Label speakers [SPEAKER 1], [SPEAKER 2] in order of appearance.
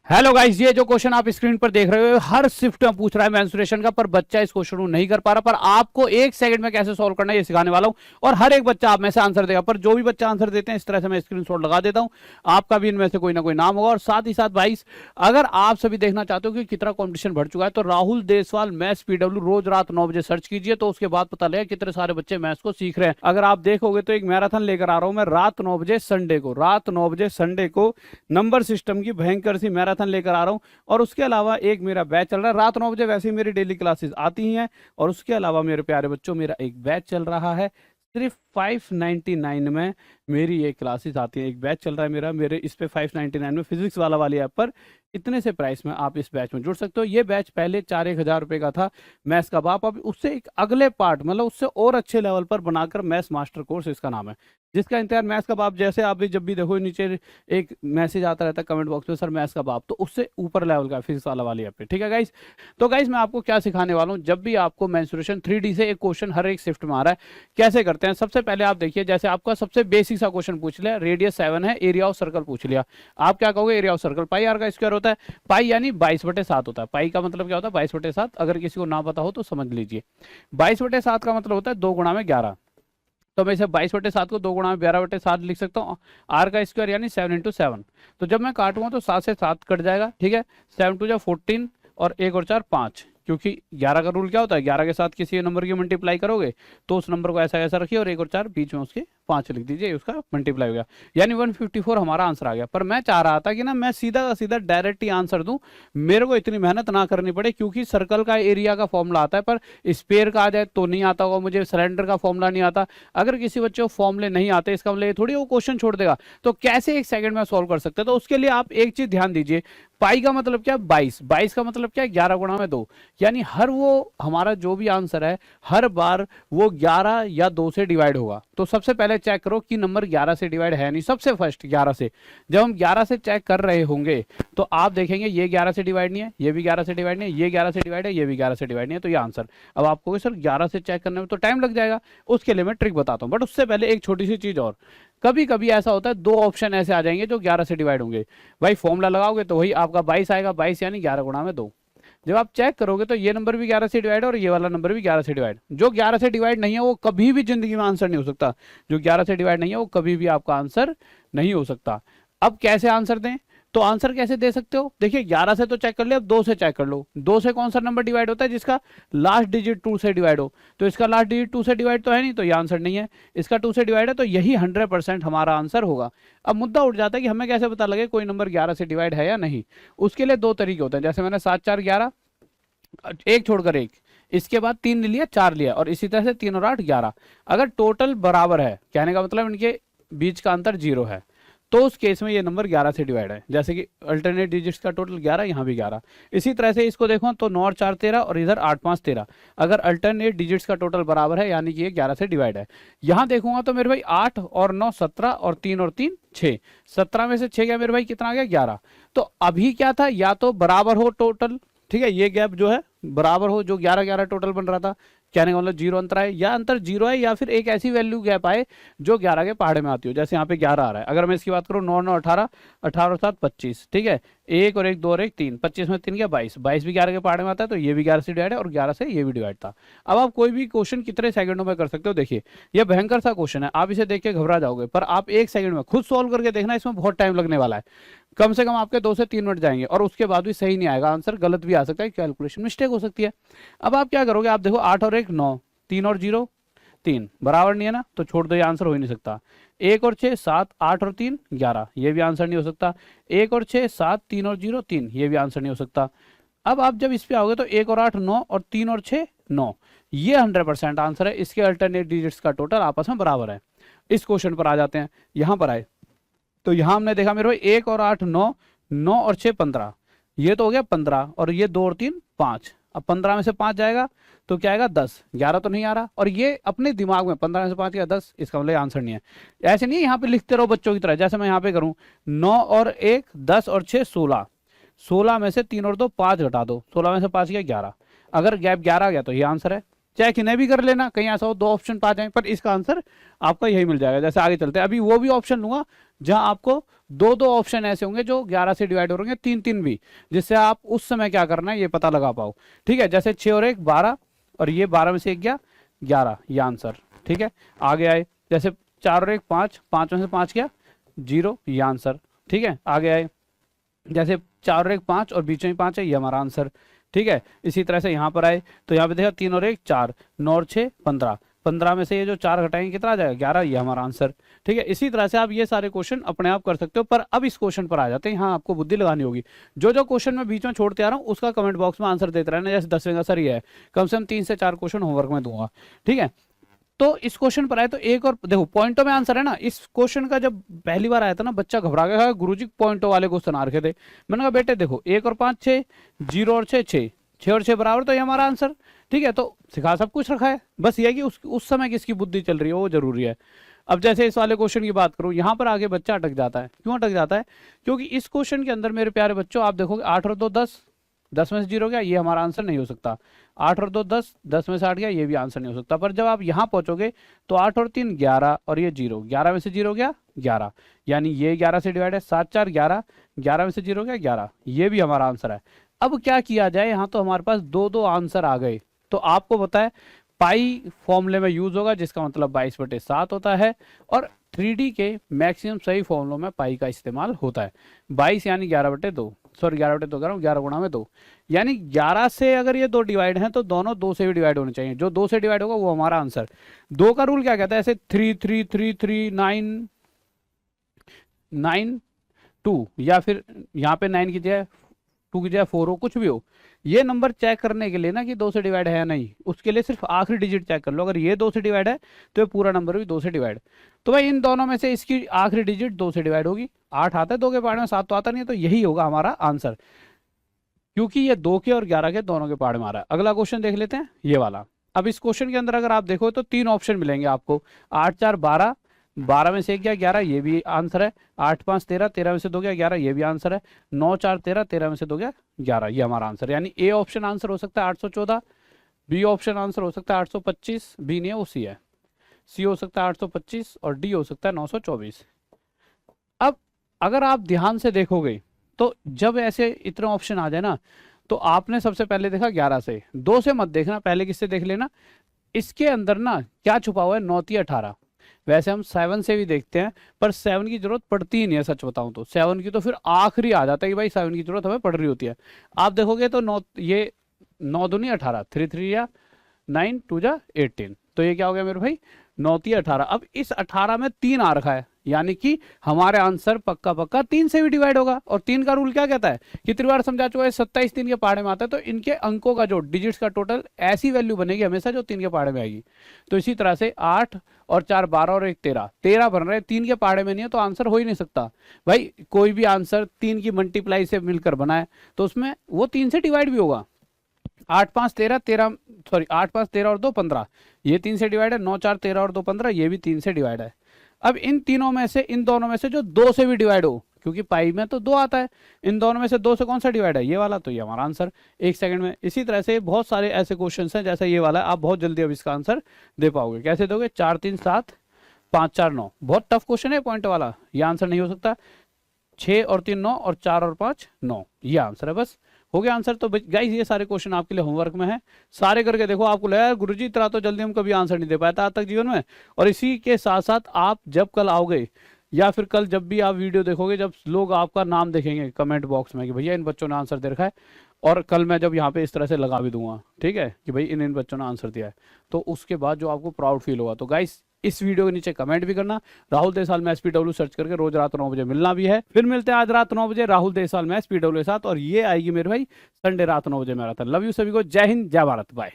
[SPEAKER 1] Hello guys, ये जो question आप स्क्रीन पर देख रहे हो हर शिफ्ट में पूछ रहा है मेंस्ट्रुएशन का, पर बच्चा इस क्वेश्चन को नहीं कर पा रहा। पर आपको एक सेकंड में कैसे सॉल्व करना है ये सिखाने वाला हूं, और हर एक बच्चा आप में से आंसर देगा। पर जो भी बच्चा आंसर देते हैं इस तरह से मैं स्क्रीनशॉट लगा देता हूं, आपका भी इनमें से कोई ना कोई नाम होगा। और साथ ही साथ भाई, अगर आप सभी देखना चाहते हो कि कितना कॉम्पिटिशन बढ़ चुका है, तो राहुल देसवाल मैथ्स पीडब्ल्यू रोज रात 9 बजे सर्च कीजिए, तो उसके बाद पता लगेगा कितने सारे बच्चे मैथ्स को सीख रहे हैं। अगर आप देखोगे तो एक मैराथन लेकर आ रहा हूं मैं रात 9 बजे संडे को, रात 9 बजे संडे को नंबर सिस्टम की भयंकर सी मैराथन लेकर आ रहा हूं। और उसके अलावा एक मेरा बैच चल रहा है रात 9 बजे, वैसे ही मेरी डेली क्लासेस आती ही हैं। और उसके अलावा मेरे प्यारे बच्चों, मेरा एक बैच चल रहा है सिर्फ 599 में, मेरी ये क्लासेस आती है। एक बैच चल रहा है मेरे इस पे 599 में, फिजिक्स वाली ऐप पर। इतने से प्राइस में आप इस बैच में जुड़ सकते हो। ये बैच पहले 4-1 हज़ार रुपए का था, मैथ्स का बाप। अब उससे एक अगले पार्ट, मतलब उससे और अच्छे लेवल पर बनाकर मैथ्स मास्टर कोर्स इसका नाम है, जिसका इंतजार मैथ्स का बाप, जैसे आप भी जब भी देखो नीचे एक मैसेज आता रहता है कमेंट बॉक्स में, सर मैथ्स का बाप, तो उससे ऊपर लेवल का फिजिक्स वाली ऐप पे। ठीक है गाइस, तो गाइस मैं आपको क्या सिखाने वाला हूँ, जब भी आपको मेंस्ट्रुएशन 3D से एक क्वेश्चन हर एक शिफ्ट में आ रहा है, कैसे करते हैं। सबसे पहले आप देखिए, जैसे आपका सबसे बेसिक सा क्वेश्चन पूछ लिया, रेडियस 7 है, एरिया ऑफ सर्कल पूछ लिया। आप क्या कहोगे, area of circle pi r का स्क्वायर होता है। पाई यानी 22/7 होता है। पाई का मतलब क्या होता है, 22/7। अगर किसी को ना पता हो तो समझ लीजिए, 22/7 का मतलब होता है 2 गुणा में 11। तो मैं इसे 22/7 को 2 गुणा में 12/7 लिख सकता हूँ। आर का स्क्वायर यानी 7 × 7। तो जब मैं काटूंगा तो 7 से 7 कट जाएगा। ठीक है, 7 2 जा 14 और 1 और 4 5, क्योंकि 11 का रूल क्या होता है, 11 के साथ किसी नंबर की मल्टीप्लाई करोगे तो उस नंबर को ऐसा ऐसा रखिए, और 1 और 4 बीच में उसके 5 लिख दीजिए, उसका मल्टीप्लाई हो गया, यानी 154 हमारा आंसर आ गया। पर मैं चाह रहा था कि ना मैं सीधा का सीधा डायरेक्ट ही आंसर दूं, मेरे को इतनी मेहनत ना करनी पड़े, क्योंकि सर्कल का एरिया का फॉर्मूला आता है, पर स्पेयर का आ जाए तो नहीं आता होगा मुझे, सिलेंडर का फॉर्मूला नहीं आता। अगर किसी बच्चे को फॉर्मूले नहीं आते, इसका मतलब ये थोड़ी वो क्वेश्चन छोड़ देगा। तो कैसे एक सेकंड में सॉल्व कर सकते हैं, तो उसके लिए आप एक चीज ध्यान दीजिए। पाई का मतलब क्या, 22। 22 का मतलब क्या, 11 गुणा में 2, यानी हर वो हमारा जो भी आंसर है हर बार वो 11 या 2 से डिवाइड होगा। तो सबसे पहले चेक करो कि नंबर 11 से डिवाइड है नहीं, सबसे फर्स्ट 11 से। जब हम 11 से चेक कर रहे होंगे तो आप देखेंगे ये 11 से डिवाइड नहीं है, ये भी 11 से डिवाइड नहीं है, ये 11 से डिवाइड है, ये भी 11 से डिवाइड नहीं है, तो ये आंसर। अब आपको सर 11 से चेक करने में तो टाइम लग जाएगा, उसके लिए मैं ट्रिक बताता हूँ। बट उससे पहले एक छोटी सी चीज और, कभी कभी ऐसा होता है 2 ऑप्शन ऐसे आ जाएंगे जो 11 से डिवाइड होंगे। भाई फॉर्मूला लगाओगे तो वही आपका 22 आएगा, 22 यानी 11 गुणा में 2। जब आप चेक करोगे तो ये नंबर भी 11 से डिवाइड और ये वाला नंबर भी 11 से डिवाइड। जो 11 से डिवाइड नहीं है वो कभी भी जिंदगी में आंसर नहीं हो सकता। जो 11 से डिवाइड नहीं है वो कभी भी आपका आंसर नहीं हो सकता। अब कैसे आंसर दें, तो आंसर कैसे दे सकते हो, देखिए 11 से तो चेक कर लिया, अब 2 से चेक कर लो। 2 से कौन सा नंबर डिवाइड होता है, जिसका लास्ट डिजिट 2 से डिवाइड हो। तो इसका लास्ट डिजिट 2 से डिवाइड तो है नहीं, तो ये आंसर नहीं है। इसका 2 से डिवाइड है, तो यही 100% हमारा आंसर होगा। अब मुद्दा उठ जाता है कि हमें कैसे पता लगे कोई नंबर 11 से डिवाइड है या नहीं। उसके लिए 2 तरीके होते हैं, जैसे मैंने 7 4 11, एक छोड़कर एक, इसके बाद 3 लिया, 4 लिया, और इसी तरह से 3 और 8 11। अगर टोटल बराबर है, कहने का मतलब इनके बीच का अंतर 0 है, तो उस केस में ये नंबर 11 से डिवाइड है। जैसे कि अल्टरनेट डिजिट्स का टोटल 11, यहाँ भी 11। इसी तरह से इसको देखो तो 9 और 4 13 और इधर 8 5 13। अगर अल्टरनेट डिजिट्स का टोटल बराबर है यानी कि ये 11 से डिवाइड है। यहाँ देखूंगा तो मेरे भाई 8 और 9 17 और 3 और 3 6। 17 में से 6 गया मेरे भाई, कितना आ गया, 11। तो अभी क्या था, या तो बराबर हो टोटल, ठीक है, ये गैप जो है बराबर हो, जो 11 11 टोटल बन रहा था, कहने का मतलब 0 अंतर आए, या अंतर 0 है, या फिर एक ऐसी वैल्यू गैप आए जो 11 के पहाड़े में आती हो। जैसे यहाँ पे 11 आ रहा है, अगर मैं इसकी बात करूँ 9 9 18, 18 और 7 25, ठीक है, 1 और 1 2 और 1 3, 25 में 3 गया 22, 22 भी 11 के पहाड़े में आता है, तो ये भी 11 से डिवाइड है और 11 से ये भी डिवाइड था। अब आप कोई भी क्वेश्चन कितने सेकंडों में कर सकते हो, देखिए ये भयंकर सा क्वेश्चन है, आप इसे देख के घबरा जाओगे, पर आप 1 सेकंड में खुद सॉल्व करके देखना, इसमें बहुत टाइम लगने वाला है। कम से कम आपके 2 से 3 मिनट जाएंगे, और उसके बाद भी सही नहीं आएगा आंसर, गलत भी आ सकता है, कैलकुलेशन मिस्टेक हो सकती है। अब आप क्या करोगे, आप देखो 8 और 1 9, 3 और 0 3, बराबर नहीं है ना, तो छोड़ दो, ये आंसर हो ही नहीं सकता। 1 और 6 7, 8 और 3 11, ये भी आंसर नहीं हो सकता। 1 और 6 7, 3 और 0 3, ये भी आंसर नहीं हो सकता। अब आप जब इस पे आओगे तो 1 और 8 9 और 3 और 6 9, ये 100% आंसर है। इसके अल्टरनेट डिजिट्स का टोटल आपस में बराबर है। इस क्वेश्चन पर आ जाते हैं, यहां पर आए तो यहां हमने देखा मेरे भाई 1 और 8 9, 9 और 6 15, ये तो हो गया 15, और ये 2 और 3 5। अब 15 में से 5 जाएगा तो क्या आएगा 10, 11 तो नहीं आ रहा, और ये अपने दिमाग में 15 में से 5 गया 10, इसका मतलब आंसर नहीं है। ऐसे नहीं यहाँ पे लिखते रहो बच्चों की तरह, जैसे मैं यहाँ पे करूँ 9 और 1 10 और 6 16, 16 में से 3 और 2 5 घटा दो, 16 में से 5 गया 11। अगर गैप 11 आ गया तो ये आंसर है। चाहे किन्हें भी कर लेना, कहीं ऐसा हो 2 ऑप्शन पा जाए, पर इसका आंसर आपका यही मिल जाएगा। जैसे आगे चलते हैं, अभी वो भी ऑप्शन लूंगा जहां आपको दो दो ऑप्शन ऐसे होंगे जो 11 से डिवाइड हो रहे हैं, 3 3 भी, जिससे आप उस समय क्या करना है ये पता लगा पाओ। ठीक है, जैसे 6 और 1 12, और ये 12 में से 1 गया 11, ये आंसर। ठीक है, आगे आए, जैसे 4 और 1 5, 5 में से 5 गया 0, ये आंसर। ठीक है, आगे आए, जैसे 4 और 1 5 और बीच में 5 है, ये हमारा आंसर। ठीक है, इसी तरह से यहाँ पर आए तो यहाँ पे देखा 3 और 1 4, 9 और 6 15, 15 में से ये जो 4 घटाएंगे कितना आ जाएगा 11, ये हमारा आंसर। ठीक है, इसी तरह से आप ये सारे क्वेश्चन अपने आप कर सकते हो। पर अब इस क्वेश्चन पर आ जाते हैं, यहाँ आपको बुद्धि लगानी होगी। जो जो क्वेश्चन मैं बीच में छोड़ते आ रहा हूँ उसका कमेंट बॉक्स में आंसर देते रहना। जैसे 10वें का सर ये है, कम से कम 3 से 4 क्वेश्चन होमवर्क में दूंगा। ठीक है, तो इस क्वेश्चन पर आए तो एक और देखो पॉइंटों में आंसर है ना। इस क्वेश्चन का जब पहली बार आया था ना, बच्चा घबरा गया, गुरुजी पॉइंटों वाले क्वेश्चन आ रखे थे। मैंने कहा बेटे देखो 1 और 5 6, 0 और 6 6, 6 और 6 बराबर, तो ये हमारा आंसर। ठीक है, तो सिखा सब कुछ रखा है, बस ये है कि उस समय किसकी बुद्धि चल रही है वो जरूरी है। अब जैसे इस वाले क्वेश्चन की बात करूं, यहां पर आगे बच्चा अटक जाता है। क्यों अटक जाता है? क्योंकि इस क्वेश्चन के अंदर मेरे प्यारे बच्चों आप देखोगे 8 और 2 10, 10 में से 0 गया, ये हमारा आंसर नहीं हो सकता। 8 और 2 10, 10 में से 8 गया, ये भी आंसर नहीं हो सकता। पर जब आप यहाँ पहुंचोगे तो 8 और 3 11, और ये 0, 11 में से 0 गया 11, यानी ये 11 से डिवाइड है। 7 4 11, 11 में से 0 गया 11, ये भी हमारा आंसर है। अब क्या किया जाए, यहाँ तो हमारे पास दो दो आंसर आ गए। तो आपको पता है पाई फॉर्मूले में यूज होगा, जिसका मतलब 22/7 होता है, और 3D के मैक्सिमम सही फॉर्मूलों में पाई का इस्तेमाल होता है। 22 यानी 11/2, सॉरी 11/2 कह रहा हूँ, 11 गुणा में 2, यानी 11 से अगर ये 2 डिवाइड हैं तो दोनों 2 से भी डिवाइड होने चाहिए। जो 2 से डिवाइड होगा वो हमारा आंसर। 2 का रूल क्या कहता है? ऐसे 3 3 3 3 9 9 2, या फिर यहाँ पे 9 की जगह 2 की जगह 4 हो, कुछ भी हो, ये नंबर चेक करने के लिए ना कि 2 से डिवाइड है या नहीं, उसके लिए सिर्फ आखिरी डिजिट चेक कर लो। अगर ये 2 से डिवाइड है तो ये पूरा नंबर भी 2 से डिवाइड। तो भाई इन दोनों में से इसकी आखिरी डिजिट 2 से डिवाइड होगी। 8 आता है 2 के पार्ट में, 7 तो आता नहीं है, तो यही होगा हमारा आंसर, क्योंकि ये 2 के और 11 के दोनों के पार्ट में आ रहा है। अगला क्वेश्चन देख लेते हैं, ये वाला। अब इस क्वेश्चन के अंदर अगर आप देखो तो 3 ऑप्शन मिलेंगे आपको। 8 4 12, 12 में से 1 गया 11, ये भी आंसर है। 8 5 13, 13 में से 2 गया 11, ये भी आंसर है। 9 4 13, 13 में से 2 गया 11, ये हमारा आंसर। यानी ए ऑप्शन आंसर हो सकता है 814, बी ऑप्शन आंसर हो सकता है 825, बी नहीं है वो सी है, सी हो सकता है 825, और डी हो सकता है 924। अब अगर आप ध्यान से देखोगे तो जब ऐसे इतने ऑप्शन आ जाए ना, तो आपने सबसे पहले देखा 11 से, 2 से मत देखना, पहले किससे देख लेना। इसके अंदर ना क्या छुपा हुआ है? 9 3 18। वैसे हम 7 से भी देखते हैं, पर 7 की जरूरत पड़ती ही नहीं है, सच बताऊं तो 7 की तो फिर आखिरी आ जाता है कि भाई 7 की जरूरत हमें पड़ रही होती है। आप देखोगे तो 9, ये 9 दूनी 18, 3 3 या 9 2 जा 18, तो ये क्या हो गया मेरे भाई 9 3 18। अब इस 18 में 3 आ रखा है, यानी कि हमारे आंसर पक्का पक्का 3 से भी डिवाइड होगा। और 3 का रूल क्या कहता है? कितनी बार समझा चुका है, 27 3 के पहाड़े में आता है, तो इनके अंकों का जो डिजिट्स का टोटल ऐसी वैल्यू बनेगी हमेशा जो 3 के पहाड़े में आएगी। तो इसी तरह से 8 और 4 12 और 1 13, 13 बन रहे, 3 के पहाड़े में नहीं है, तो आंसर हो ही नहीं सकता। भाई कोई भी आंसर 3 की मल्टीप्लाई से मिलकर बना है तो उसमें वो 3 से डिवाइड भी होगा। 8 5 13, 13 सॉरी 8 5 13 और 2 15, ये 3 से डिवाइड है। 9 4 13 और 2 15, ये भी 3 से डिवाइड है। अब इन तीनों में से, इन दोनों में से जो 2 से भी डिवाइड हो, क्योंकि पाई में तो 2 आता है, इन दोनों में से 2 से कौन सा डिवाइड है? ये वाला, तो ये हमारा आंसर 1 सेकंड में। इसी तरह से बहुत सारे ऐसे क्वेश्चन हैं जैसा ये वाला, आप बहुत जल्दी अब इसका आंसर दे पाओगे। कैसे दोगे? 4 3 7, 5 4 9, बहुत टफ क्वेश्चन है पॉइंट वाला, ये आंसर नहीं हो सकता। 6 और 3 9, और 4 और 5 9, ये आंसर है। बस हो गया आंसर। तो गाइस ये सारे क्वेश्चन आपके लिए होमवर्क में है, सारे करके देखो। आपको लगा गुरुजी इतना तो जल्दी हम कभी आंसर नहीं दे पाया था आज तक जीवन में। और इसी के साथ साथ आप जब कल आओगे, या फिर कल जब भी आप वीडियो देखोगे, जब लोग आपका नाम देखेंगे कमेंट बॉक्स में कि भैया इन बच्चों ने आंसर दे रखा है, और कल मैं जब यहाँ पे इस तरह से लगा भी दूंगा, ठीक है, कि भाई इन बच्चों ने आंसर दिया है, तो उसके बाद जो आपको प्राउड फील होगा। तो गाइस इस वीडियो के नीचे कमेंट भी करना। राहुल देसाल में SPW सर्च करके रोज रात 9 बजे मिलना भी है। फिर मिलते हैं आज रात 9 बजे राहुल देसाल में SPW के साथ, और ये आएगी मेरे भाई संडे रात 9 बजे मैराथन। लव यू सभी को, जय हिंद जय भारत, बाय।